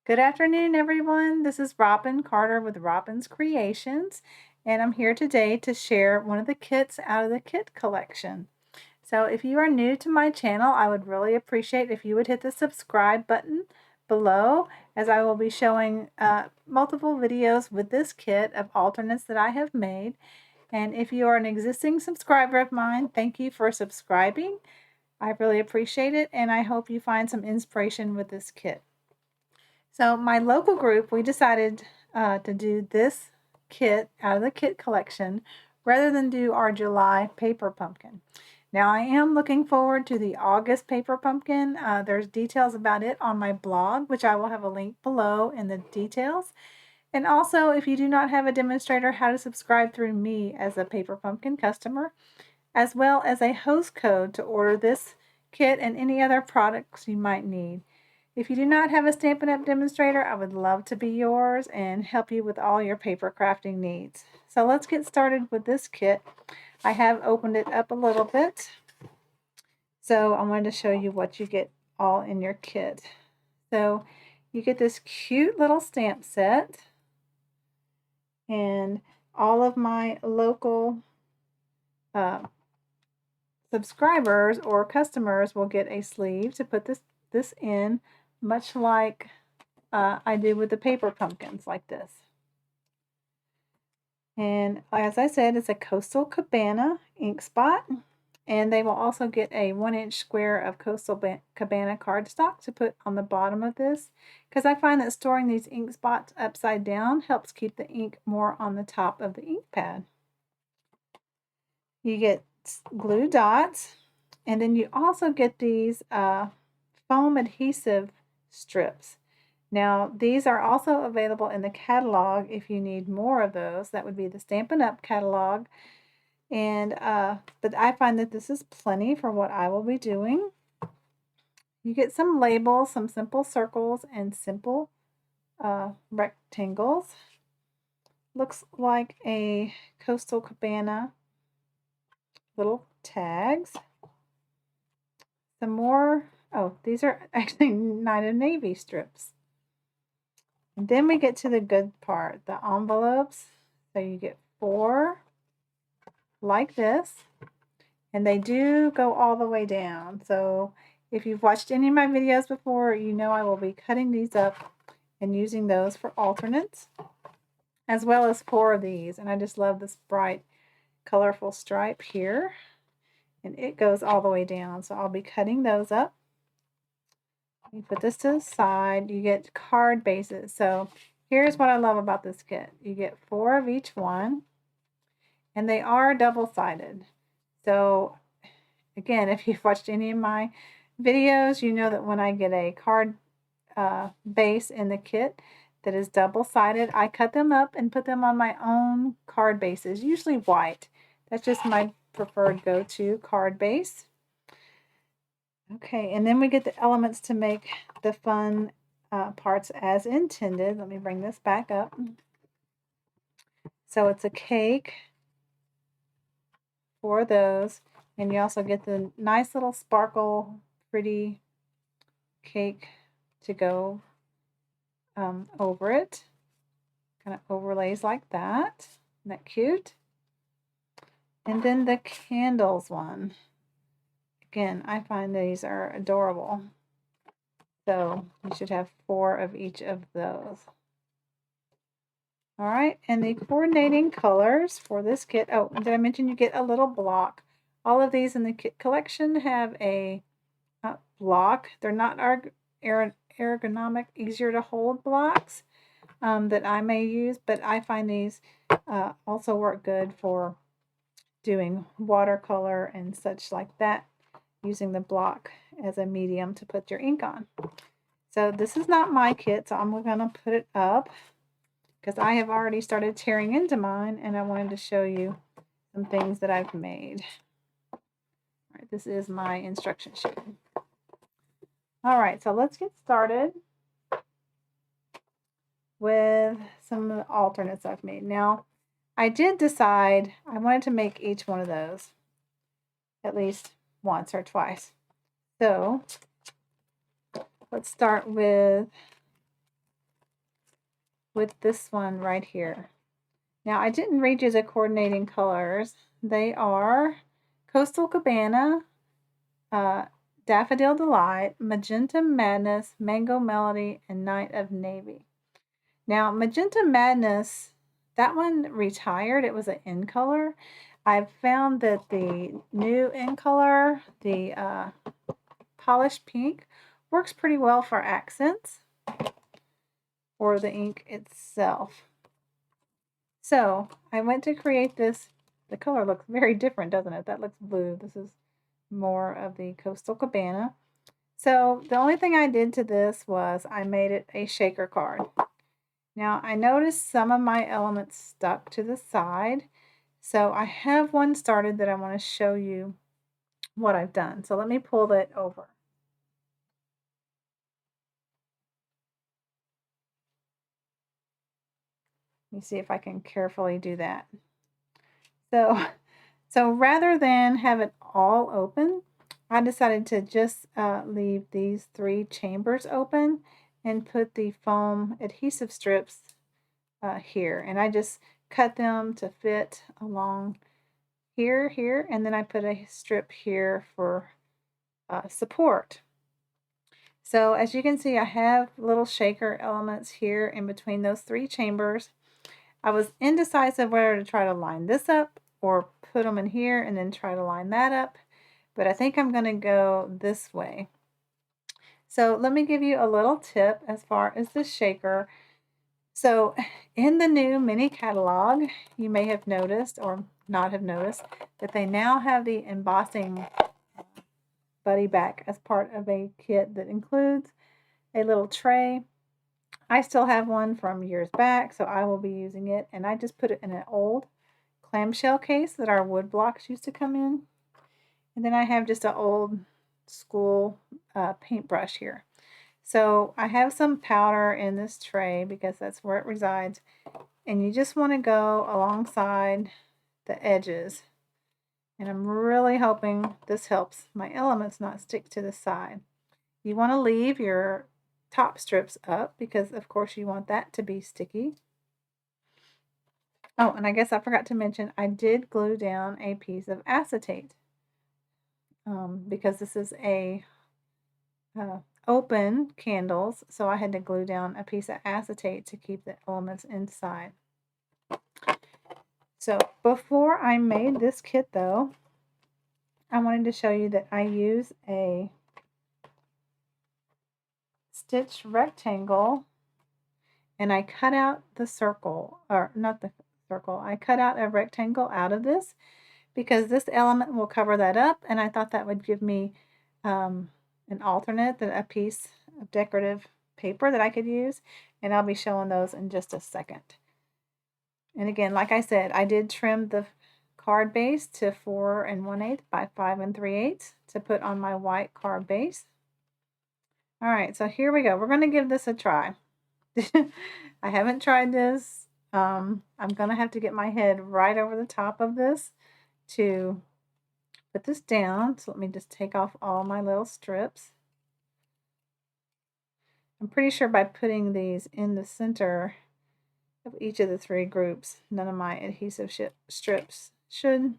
Good afternoon, everyone. This is Robin Carter with Robin's Creations, and I'm here today to share one of the kits out of the kit collection. So if you are new to my channel, I would really appreciate if you would hit the subscribe button below, as I will be showing multiple videos with this kit of alternates that I have made. And if you are an existing subscriber of mine, thank you for subscribing. I really appreciate it, and I hope you find some inspiration with this kit. So my local group, we decided to do this kit out of the kit collection rather than do our July paper pumpkin. Now I am looking forward to the August paper pumpkin. There's details about it on my blog, which I will have a link below in the details. And also, if you do not have a demonstrator, how to subscribe through me as a paper pumpkin customer, as well as a host code to order this kit and any other products you might need. If you do not have a Stampin' Up! Demonstrator, I would love to be yours and help you with all your paper crafting needs. So let's get started with this kit. I have opened it up a little bit. So I wanted to show you what you get all in your kit. So you get this cute little stamp set. And all of my local subscribers or customers will get a sleeve to put this in, much like I do with the paper pumpkins like this. And as I said, it's a Coastal Cabana ink spot. And they will also get a 1-inch square of Coastal Cabana cardstock to put on the bottom of this, because I find that storing these ink spots upside down helps keep the ink more on the top of the ink pad. You get glue dots, and then you also get these foam adhesive strips. Now, these are also available in the catalog if you need more of those. That would be the Stampin' Up! Catalog. And but I find that this is plenty for what I will be doing. You get some labels, some simple circles, and simple rectangles. Looks like a Coastal Cabana little tags. Some more, oh, these are actually Night of Navy strips. And then we get to the good part, the envelopes. So you get 4 like this, and they do go all the way down. So if you've watched any of my videos before, you know I will be cutting these up and using those for alternates, as well as 4 of these. And I just love this bright, colorful stripe here. And it goes all the way down. So I'll be cutting those up. You put this to the side. You get card bases. So here's what I love about this kit. You get 4 of each one. And they are double-sided. So again, if you've watched any of my videos, you know that when I get a card base in the kit that is double-sided, I cut them up and put them on my own card bases, usually white. That's just my preferred go-to card base. Okay, and then we get the elements to make the fun parts as intended. Let me bring this back up. So it's a cake for those, and you also get the nice little sparkle, pretty cake to go over it. Kind of overlays like that. Isn't that cute? And then the candles one. Again, I find these are adorable. So you should have 4 of each of those. All right, and the coordinating colors for this kit. Oh, did I mention you get a little block? All of these in the kit collection have a block. They're not ergonomic, easier to hold blocks that I may use, but I find these also work good for doing watercolor and such like that, using the block as a medium to put your ink on. So this is not my kit, so I'm going to put it up because I have already started tearing into mine, and I wanted to show you some things that I've made. All right, this is my instruction sheet. All right, so let's get started with some of the alternates I've made. Now, I did decide I wanted to make each one of those at least once or twice. So let's start with with this one right here. Now, I didn't read you the coordinating colors. They are Coastal Cabana, Daffodil Delight, Magenta Madness, Mango Melody, and Night of Navy. Now, Magenta Madness, that one retired. It was an in color. I've found that the new in color, the polished pink, works pretty well for accents or the ink itself. So I went to create this. The color looks very different, doesn't it? That looks blue. This is more of the Coastal Cabana. So the only thing I did to this was I made it a shaker card. Now I noticed some of my elements stuck to the side. So I have one started that I want to show you what I've done. So let me pull that over. Let me see if I can carefully do that. So rather than have it all open, I decided to just leave these 3 chambers open and put the foam adhesive strips here. And I just cut them to fit along here, and then I put a strip here for support. So as you can see, I have little shaker elements here in between those 3 chambers. I was indecisive whether to try to line this up or put them in here and then try to line that up, but I think I'm going to go this way. So let me give you a little tip as far as the shaker. So in the new mini catalog, you may have noticed or not have noticed that they now have the embossing buddy back as part of a kit that includes a little tray. I still have one from years back, so I will be using it, and I just put it in an old clamshell case that our wood blocks used to come in. And then I have just an old school paintbrush here. So I have some powder in this tray because that's where it resides. And you just want to go alongside the edges. And I'm really hoping this helps my elements not stick to the side. You want to leave your top strips up because of course you want that to be sticky. Oh, and I guess I forgot to mention I did glue down a piece of acetate because this is a open candles, so I had to glue down a piece of acetate to keep the elements inside. So before I made this kit though, I wanted to show you that I use a stitch rectangle and I cut out the circle, or not the circle, I cut out a rectangle out of this because this element will cover that up, and I thought that would give me an alternate, a piece of decorative paper that I could use, and I'll be showing those in just a second. And again, like I said, I did trim the card base to 4 1/8 by 5 3/8 to put on my white card base. All right, so here we go. We're going to give this a try. I haven't tried this. I'm going to have to get my head right over the top of this to put this down. So let me just take off all my little strips. I'm pretty sure by putting these in the center of each of the 3 groups, none of my adhesive strips should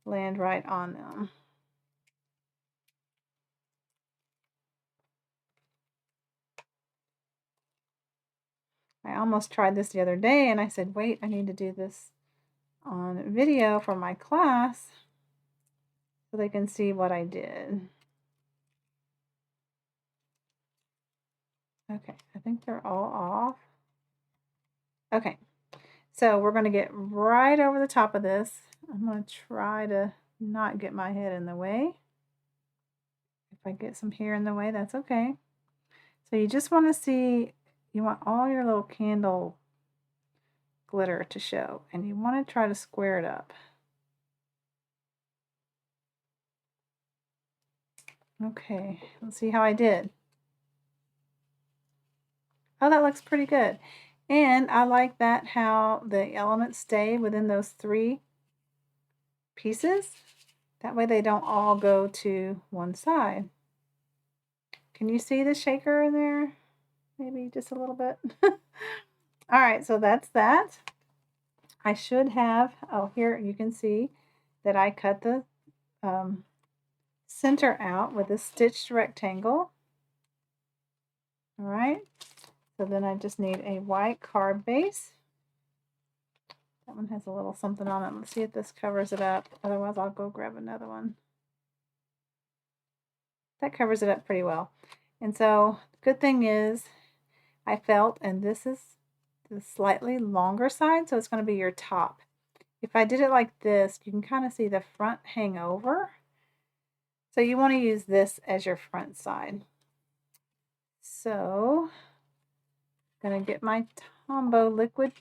land right on them. I almost tried this the other day and I said, wait, I need to do this on video for my class so they can see what I did. Okay, I think they're all off. Okay, so we're going to get right over the top of this. I'm going to try to not get my head in the way. If I get some hair in the way, that's okay. So you just want to see, you want all your little candle glitter to show, and you want to try to square it up. Okay, let's see how I did. Oh, that looks pretty good. And I like that how the elements stay within those 3 pieces. That way they don't all go to one side. Can you see the shaker in there? Maybe just a little bit. All All right, so that's that. I should have, oh, here you can see that I cut the center out with a stitched rectangle. All right, so then I just need a white card base. That one has a little something on it. Let's see if this covers it up. Otherwise, I'll go grab another one. That covers it up pretty well. And so, good thing is, I felt, and this is the slightly longer side, so it's going to be your top. If I did it like this, you can kind of see the front hang over. So you want to use this as your front side. So I'm going to get my Tombow liquid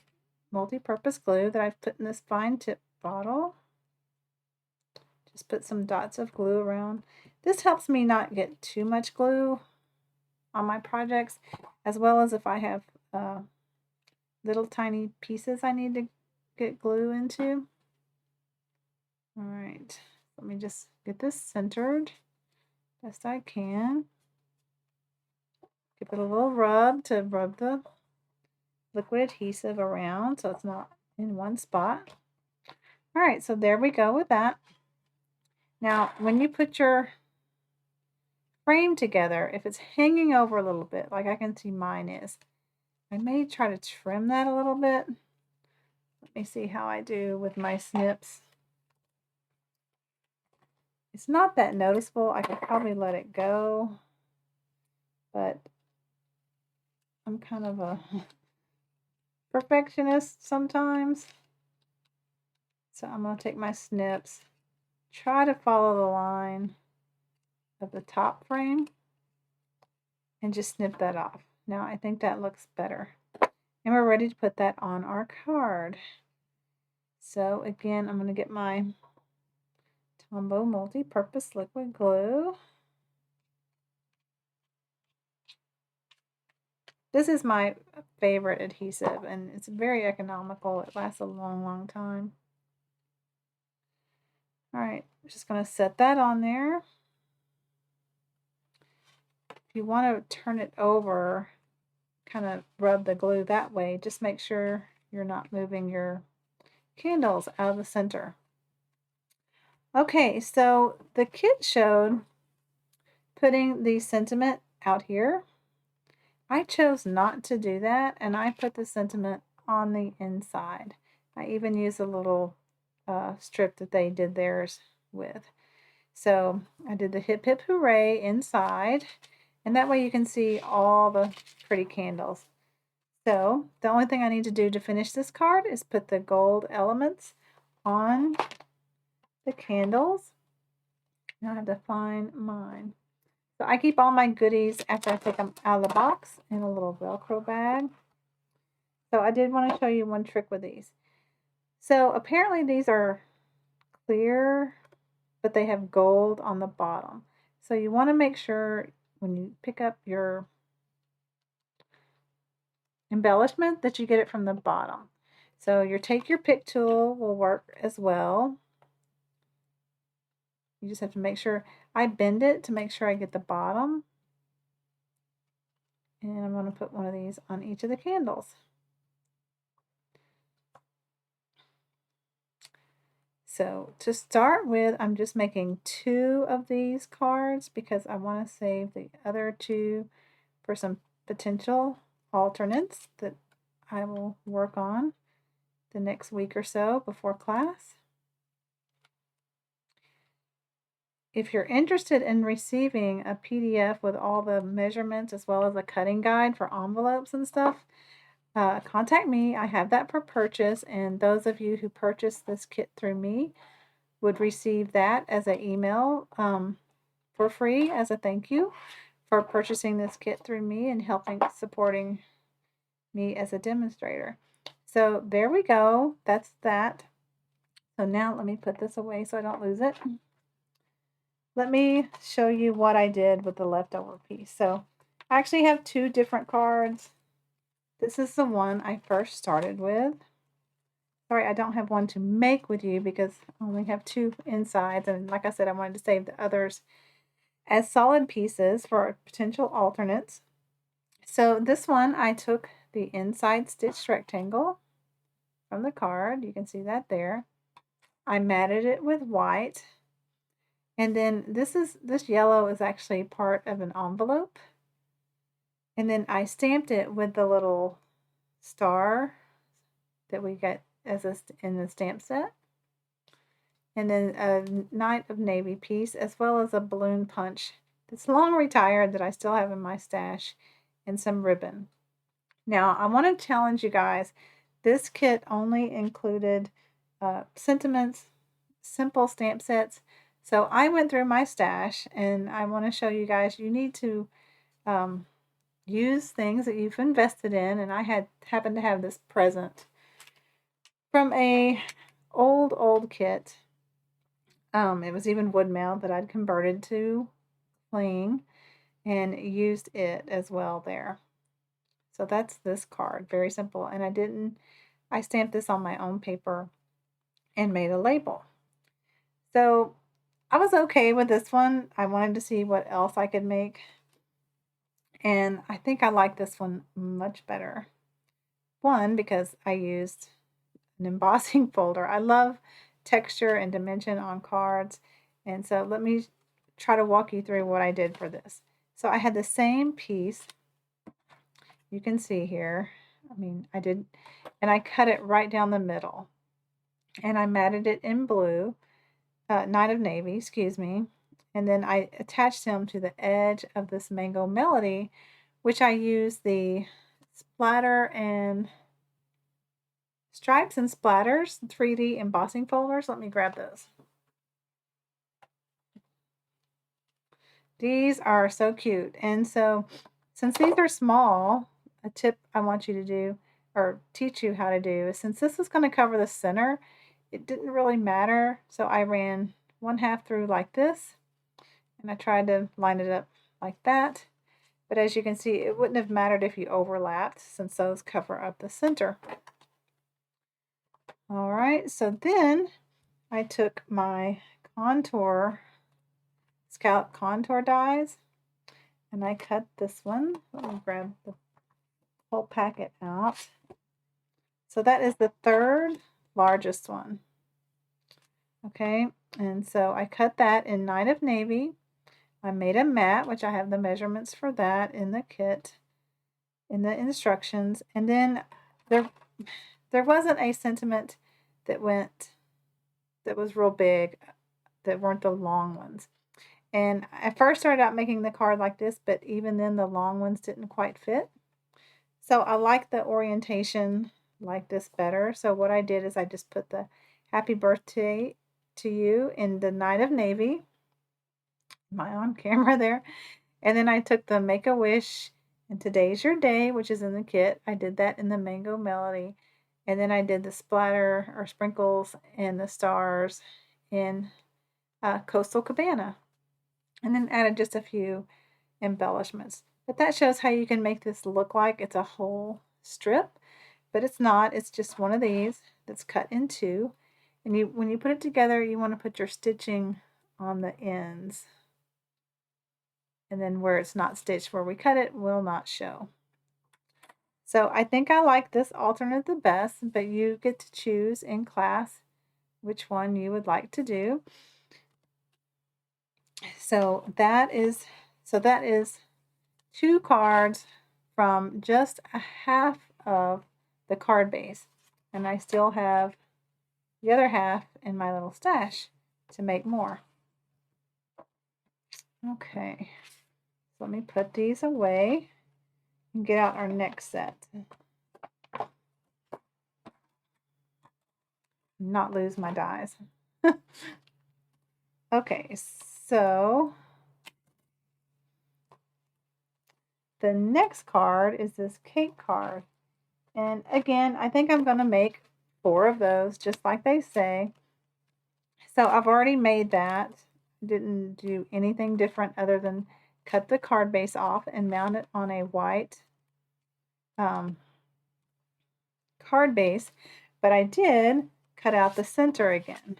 multi-purpose glue that I've put in this fine tip bottle. Just put some dots of glue around. This helps me not get too much glue on my projects, as well as if I have little tiny pieces I need to get glue into. All right, let me just get this centered best I can. Give it a little rub to rub the liquid adhesive around so it's not in one spot. All right, so there we go with that. Now, when you put your frame together, if it's hanging over a little bit, like I can see mine is, I may try to trim that a little bit. Let me see how I do with my snips. It's not that noticeable. I could probably let it go, but I'm kind of a perfectionist sometimes. So I'm going to take my snips, try to follow the line of the top frame, and just snip that off. Now I think that looks better. And we're ready to put that on our card. So again, I'm going to get my Tombow multi-purpose liquid glue. This is my favorite adhesive, and it's very economical. It lasts a long, long time. All right, I'm just going to set that on there. If you want to turn it over, kind of rub the glue that way, just make sure you're not moving your candles out of the center. Okay, so the kit showed putting the sentiment out here. I chose not to do that, and I put the sentiment on the inside. I even used a little strip that they did theirs with. So I did the hip hip hooray inside, and that way you can see all the pretty candles. So the only thing I need to do to finish this card is put the gold elements on the candles. Now I have to find mine. So I keep all my goodies after I take them out of the box in a little Velcro bag. So I did want to show you one trick with these. So apparently these are clear, but they have gold on the bottom. So you want to make sure when you pick up your embellishment that you get it from the bottom. So your take your pick tool will work as well. You just have to make sure, I bend it to make sure I get the bottom. And I'm going to put one of these on each of the candles. So to start with, I'm just making 2 of these cards because I want to save the other 2 for some potential alternates that I will work on the next week or so before class. If you're interested in receiving a PDF with all the measurements as well as a cutting guide for envelopes and stuff, contact me. I have that for purchase, and those of you who purchase this kit through me would receive that as an email for free as a thank you for purchasing this kit through me and supporting me as a demonstrator. So there we go. That's that. So now let me put this away so I don't lose it. Let me show you what I did with the leftover piece. So I actually have 2 different cards. This is the one I first started with. Sorry, I don't have one to make with you because I only have 2 insides. And like I said, I wanted to save the others as solid pieces for potential alternates. So this one, I took the inside stitched rectangle from the card. You can see that there. I matted it with white. And then this yellow is actually part of an envelope. And then I stamped it with the little star that we got in the stamp set. And then a Night of Navy piece, as well as a balloon punch that's long retired that I still have in my stash, and some ribbon. Now, I want to challenge you guys. This kit only included sentiments, simple stamp sets. So I went through my stash, and I want to show you guys you need to use things that you've invested in. And I happened to have this present from a old kit. It was even wood mount that I'd converted to cling and used it as well there. So that's this card, very simple. And I stamped this on my own paper and made a label. So I was okay with this one. I wanted to see what else I could make. And I think I like this one much better. One, because I used an embossing folder. I love texture and dimension on cards. And so let me try to walk you through what I did for this. So I had the same piece. You can see here. I cut it right down the middle. And I matted it in blue, Night of Navy, excuse me. And then I attached him to the edge of this Mango Melody, which I used the Splatter and Stripes and Splatters 3D embossing folders. Let me grab those. These are so cute. And so since these are small, a tip I want you to do or teach you how to do is, since this is going to cover the center, it didn't really matter. So I ran 1/2 through like this, and I tried to line it up like that. But as you can see, it wouldn't have mattered if you overlapped, since those cover up the center. All right, so then I took my scallop contour dies, and I cut this one. Let me grab the whole packet out. So that is the third largest one. Okay, and so I cut that in Night of Navy. I made a mat, which I have the measurements for that in the kit, in the instructions. And then there wasn't a sentiment that was real big, that weren't the long ones. And I first started out making the card like this, but even then the long ones didn't quite fit. So I like the orientation like this better. So what I did is I just put the happy birthday to you in the Night of Navy, my on camera there. And then I took the Make a Wish and Today's Your Day, which is in the kit. I did that in the Mango Melody. And then I did the splatter or sprinkles and the stars in Coastal Cabana. And then added just a few embellishments. But that shows how you can make this look like it's a whole strip. But it's not. It's just one of these that's cut in two. And when you put it together, you want to put your stitching on the ends. And then where it's not stitched, where we cut it, will not show. So I think I like this alternate the best, but you get to choose in class which one you would like to do. So that is 2 cards from just a half of the card base. And I still have the other half in my little stash to make more. Okay, so let me put these away and get out our next set. Not lose my dies. Okay, so the next card is this cake card. And again, I think I'm going to make 4 of those, just like they say. So I've already made that. Didn't do anything different other than cut the card base off and mount it on a white card base. But I did cut out the center again.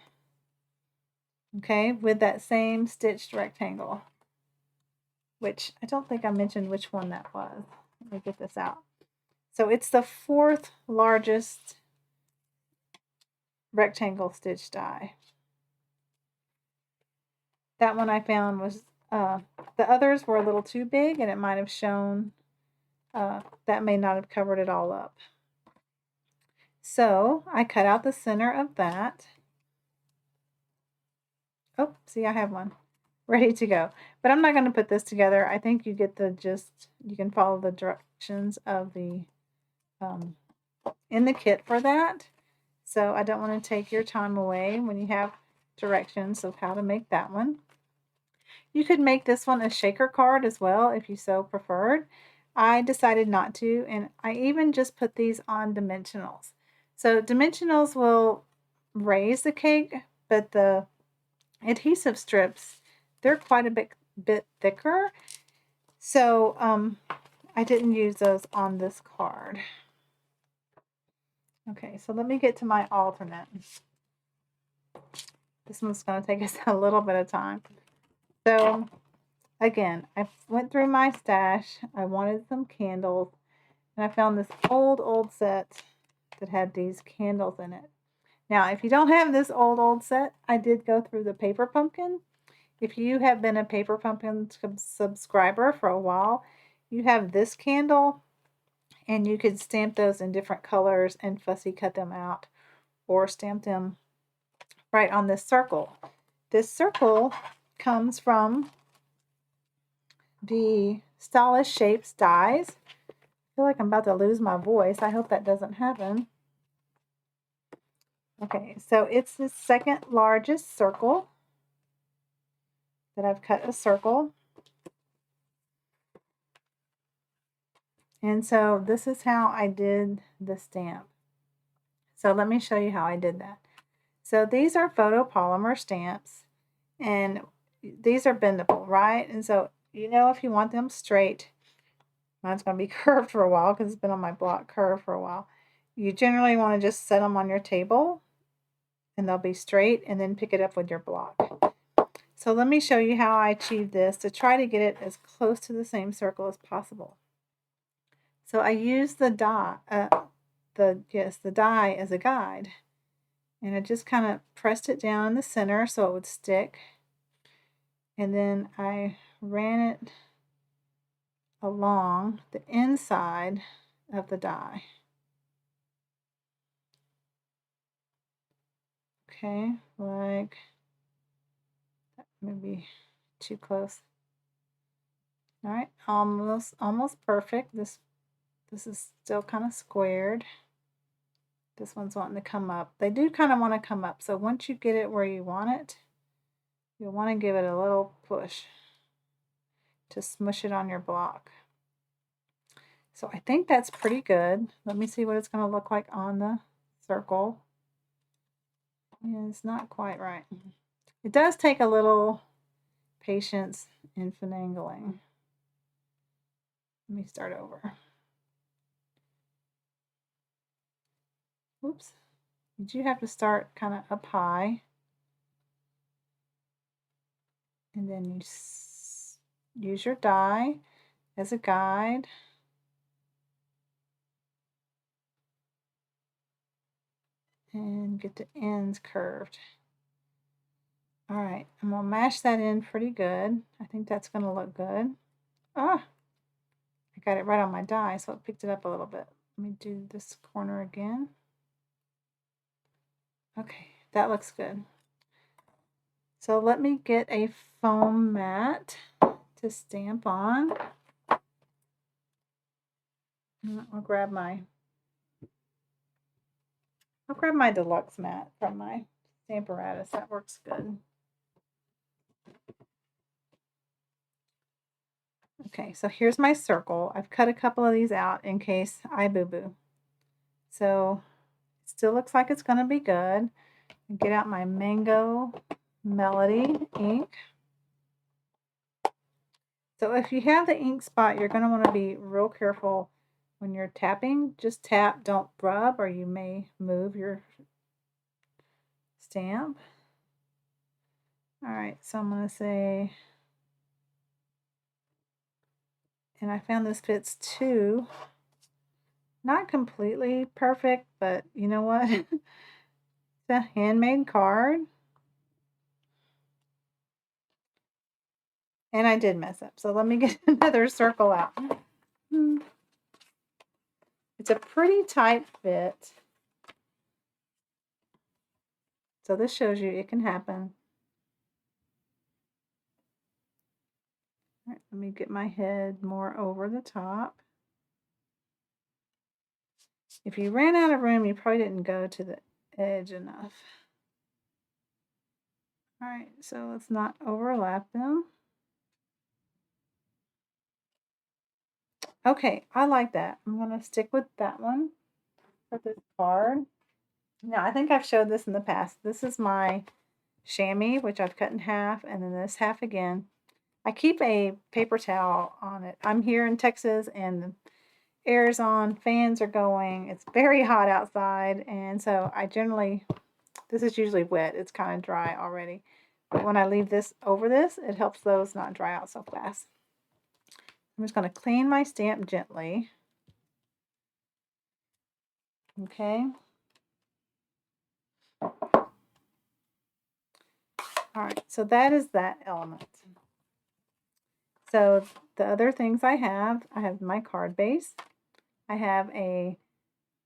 Okay, with that same stitched rectangle, which I don't think I mentioned which one that was. Let me get this out. So it's the 4th largest rectangle stitch die. That one I found was, the others were a little too big and it might have shown, that may not have covered it all up. So I cut out the center of that. Oh, see, I have one ready to go. But I'm not going to put this together. I think you get the gist. You can follow the directions of the in the kit for that. So I don't want to take your time away when you have directions of how to make that one. You could make this one a shaker card as well if you so preferred. I decided not to, and I even just put these on dimensionals. So dimensionals will raise the cake, but the adhesive strips, they're quite a bit thicker. So I didn't use those on this card. Okay, so let me get to my alternate. This one's going to take us a little bit of time. So again, I went through my stash. I wanted some candles, and I found this old set that had these candles in it. Now, if you don't have this old set, I did go through the paper pumpkin. If you have been a paper pumpkin subscriber for a while, you have this candle, and you could stamp those in different colors and fussy cut them out or stamp them right on this circle. This circle comes from the Stylish Shapes dies. I feel like I'm about to lose my voice. I hope that doesn't happen. Okay, so it's the 2nd largest circle that I've cut a circle. And so this is how I did the stamp. So let me show you how I did that. So these are photopolymer stamps, and these are bendable, right? And so, you know, if you want them straight, mine's going to be curved for a while because it's been on my block curved for a while. You generally want to just set them on your table and they'll be straight, and then pick it up with your block. So let me show you how I achieved this to try to get it as close to the same circle as possible. So I used the die, the die as a guide, and I just kind of pressed it down in the center so it would stick, and then I ran it along the inside of the die. Okay, like that may be too close. All right, almost perfect. This is still kind of squared. This one's wanting to come up. They do kind of want to come up. So once you get it where you want it, you'll want to give it a little push to smush it on your block. So I think that's pretty good. Let me see what it's going to look like on the circle. Yeah, it's not quite right. It does take a little patience in finagling. Let me start over. Oops. You do have to start kind of up high. And then you use your die as a guide. And get the ends curved. All right, I'm going to mash that in pretty good. I think that's going to look good. Ah, I got it right on my die, so it picked it up a little bit. Let me do this corner again. Okay, that looks good. So let me get a foam mat to stamp on. I'll grab my deluxe mat from my Stamparatus. That works good. Okay, so here's my circle. I've cut a couple of these out in case I boo-boo. So it still looks like it's going to be good. Get out my Mango Melody ink. So if you have the ink spot, you're going to want to be real careful when you're tapping. Just tap, don't rub, or you may move your stamp. All right, so I'm going to say, and I found this fits 2 Not completely perfect, but you know what? It's a handmade card. And I did mess up. So let me get another circle out. It's a pretty tight fit. So this shows you it can happen. All right, let me get my head more over the top. If you ran out of room, you probably didn't go to the edge enough. All right, so let's not overlap them. Okay, I like that. I'm going to stick with that one for this card. Now, I think I've showed this in the past. This is my chamois, which I've cut in half, and then this half again. I keep a paper towel on it. I'm here in Texas, and the air is on, fans are going. It's very hot outside, and so I generally, this is usually wet. It's kind of dry already. But when I leave this over this, it helps those not dry out so fast. I'm just going to clean my stamp gently. Okay. All right, so that is that element. So the other things I have my card base. I have a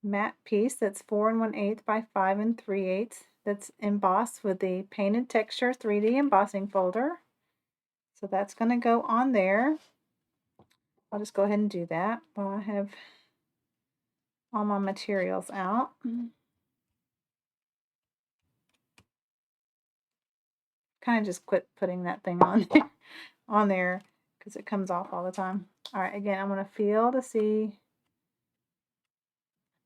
matte piece that's 4 1/8 by 5 3/8 that's embossed with the painted texture 3D embossing folder. So that's going to go on there. I'll just go ahead and do that while I have all my materials out. Kind of just quit putting that thing on there because it comes off all the time. All right, again, I'm going to feel to see.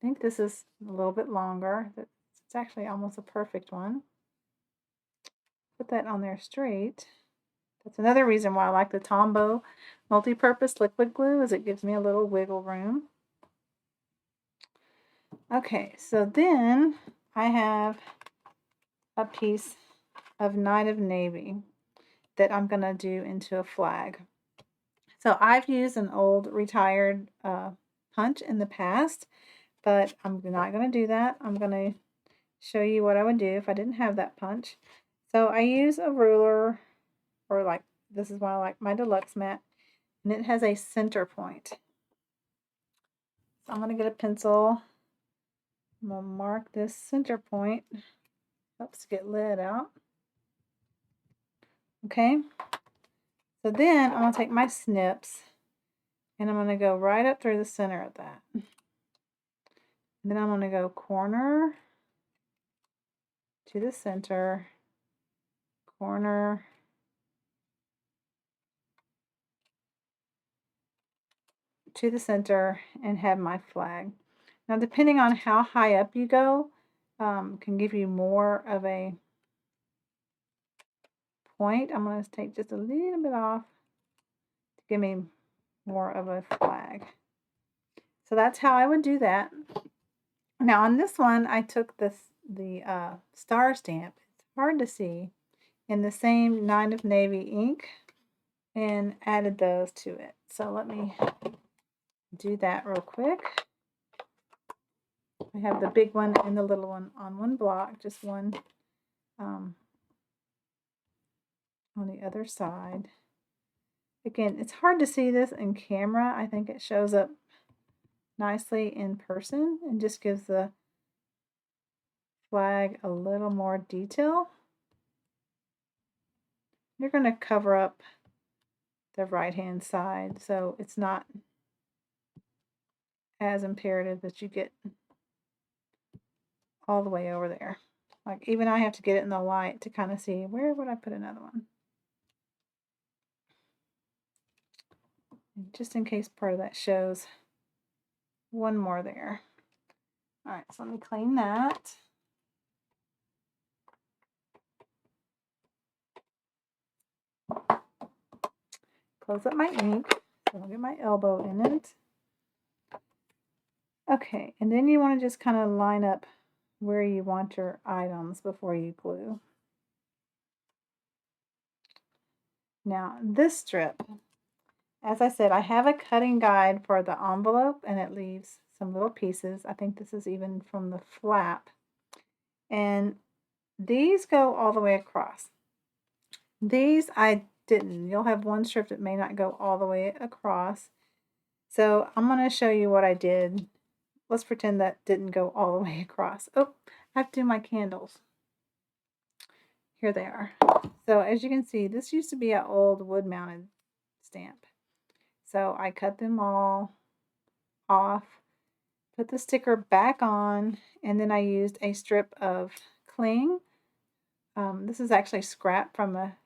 I think this is a little bit longer. It's actually almost a perfect one. Put that on there straight. That's another reason why I like the Tombow multi-purpose liquid glue, is it gives me a little wiggle room. Okay, so then I have a piece of Night of Navy that I'm going to do into a flag. So I've used an old retired punch in the past, but I'm not going to do that. I'm going to show you what I would do if I didn't have that punch. So I use a ruler, or like, this is why I like my deluxe mat, and it has a center point. So I'm going to get a pencil. I'm going to mark this center point. Helps get lead out. Okay. So then I'm going to take my snips and I'm going to go right up through the center of that. And then I'm going to go corner to the center, corner to the center, and have my flag. Now, depending on how high up you go, can give you more of a point. I'm going to take just a little bit off to give me more of a flag. So that's how I would do that. Now on this one, I took the star stamp. It's hard to see, in the same Night of Navy ink, and added those to it. So let me do that real quick. I have the big one and the little one on one block, just one on the other side. Again, it's hard to see this in camera. I think it shows up nicely in person and just gives the flag a little more detail. You're going to cover up the right hand side so it's not as imperative that you get all the way over there. Like, even I have to get it in the light to kind of see where would I put another one. And just in case part of that shows, one more there. All right, so let me clean that. Close up my ink so I don't get my elbow in it. Okay, and then you want to just kind of line up where you want your items before you glue. Now, this strip, as I said, I have a cutting guide for the envelope, and it leaves some little pieces. I think this is even from the flap. And these go all the way across. These I didn't. You'll have one strip that may not go all the way across. So I'm going to show you what I did. Let's pretend that didn't go all the way across. Oh, I have to do my candles. Here they are. So as you can see, this used to be an old wood mounted stamp. So I cut them all off, put the sticker back on, and then I used a strip of cling. This is actually scrap from a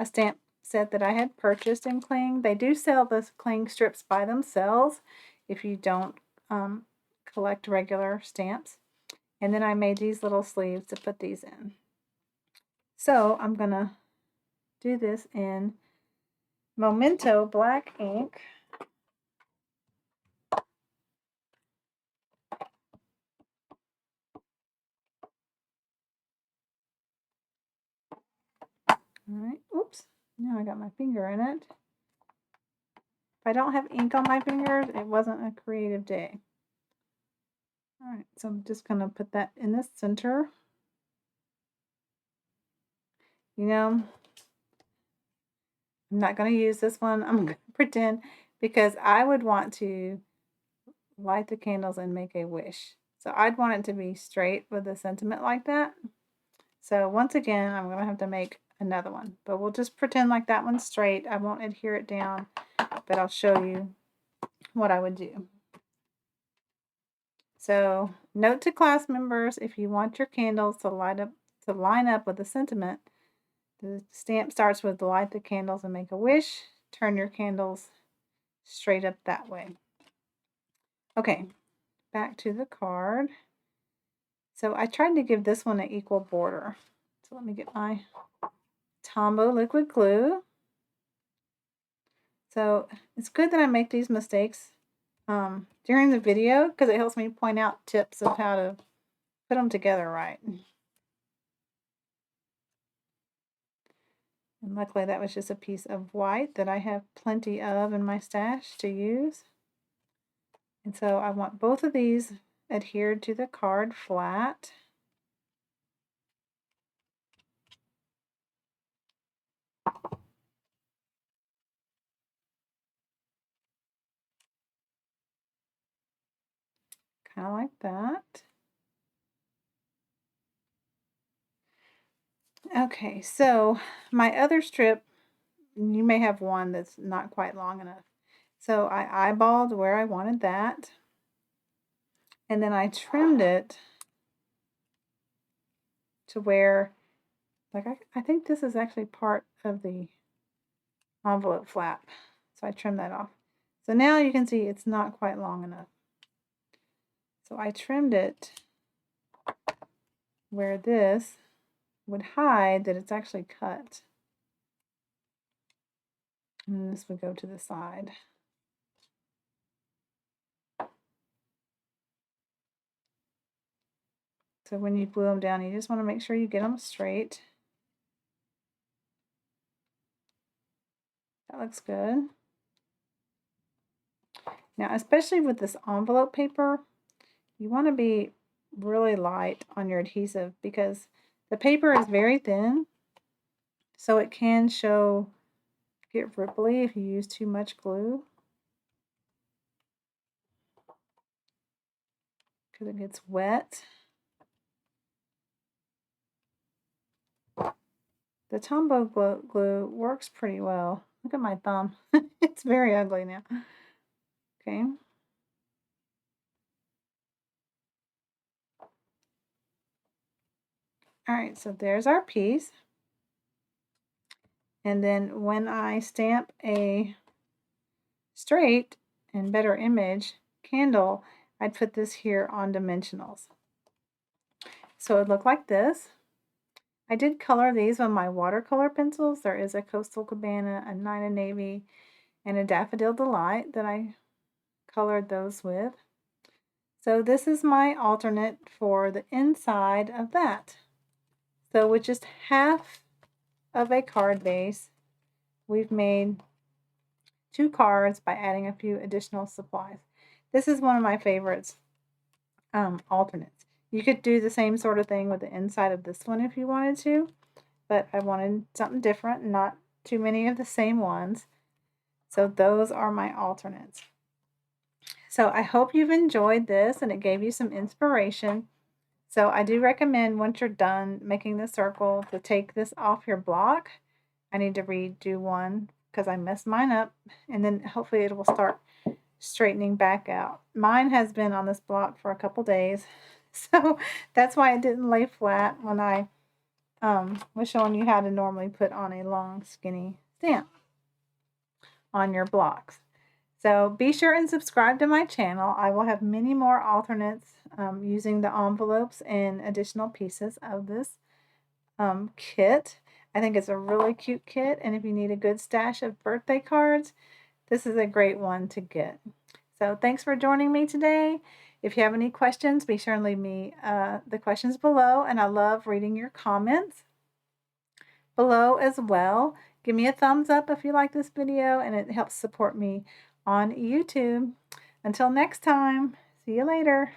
stamp set that I had purchased in cling. They do sell the cling strips by themselves if you don't collect regular stamps. And then I made these little sleeves to put these in. So I'm going to do this in Memento black ink. Alright, oops, now I got my finger in it. If I don't have ink on my fingers, it wasn't a creative day. Alright, so I'm just going to put that in the center. You know, I'm not going to use this one. I'm going to pretend because I would want to light the candles and make a wish. So I'd want it to be straight with a sentiment like that. So once again, I'm going to have to make another one. But we'll just pretend like that one's straight. I won't adhere it down, but I'll show you what I would do. So note to class members, if you want your candles to line up with the sentiment, the stamp starts with light the candles and make a wish. Turn your candles straight up that way. Okay, back to the card. So I tried to give this one an equal border. So let me get my Tombow liquid glue. So it's good that I make these mistakes during the video because it helps me point out tips of how to put them together right. And luckily that was just a piece of white that I have plenty of in my stash to use. And so I want both of these adhered to the card flat. Kind of like that. Okay, so my other strip, you may have one that's not quite long enough. So I eyeballed where I wanted that. And then I trimmed it to where, like, I think this is actually part of the envelope flap. So I trimmed that off. So now you can see it's not quite long enough. So I trimmed it where this would hide that it's actually cut. And this would go to the side. So when you glue them down, you just want to make sure you get them straight. That looks good. Now, especially with this envelope paper, you want to be really light on your adhesive because the paper is very thin, so it can get ripply if you use too much glue because it gets wet. The Tombow glue works pretty well. Look at my thumb. It's very ugly now. Okay. All right, so there's our piece. And then when I stamp a straight and better image candle, I'd put this here on dimensionals. So it would look like this. I did color these with my watercolor pencils. There is a Coastal Cabana, a Night of Navy, and a Daffodil Delight that I colored those with. So this is my alternate for the inside of that. So with just half of a card base, we've made 2 cards by adding a few additional supplies. This is one of my favorites, alternates. You could do the same sort of thing with the inside of this one if you wanted to, but I wanted something different, not too many of the same ones. So those are my alternates. So I hope you've enjoyed this and it gave you some inspiration. So I do recommend once you're done making the circle to take this off your block. I need to redo one because I messed mine up, and then hopefully it will start straightening back out. Mine has been on this block for a couple days, so that's why it didn't lay flat when I was showing you how to normally put on a long skinny stamp on your blocks. So be sure and subscribe to my channel. I will have many more alternates using the envelopes and additional pieces of this kit. I think it's a really cute kit, and if you need a good stash of birthday cards, this is a great one to get. So thanks for joining me today. If you have any questions, be sure and leave me the questions below, and I love reading your comments below as well. Give me a thumbs up if you like this video, and it helps support me on YouTube. Until next time, see you later.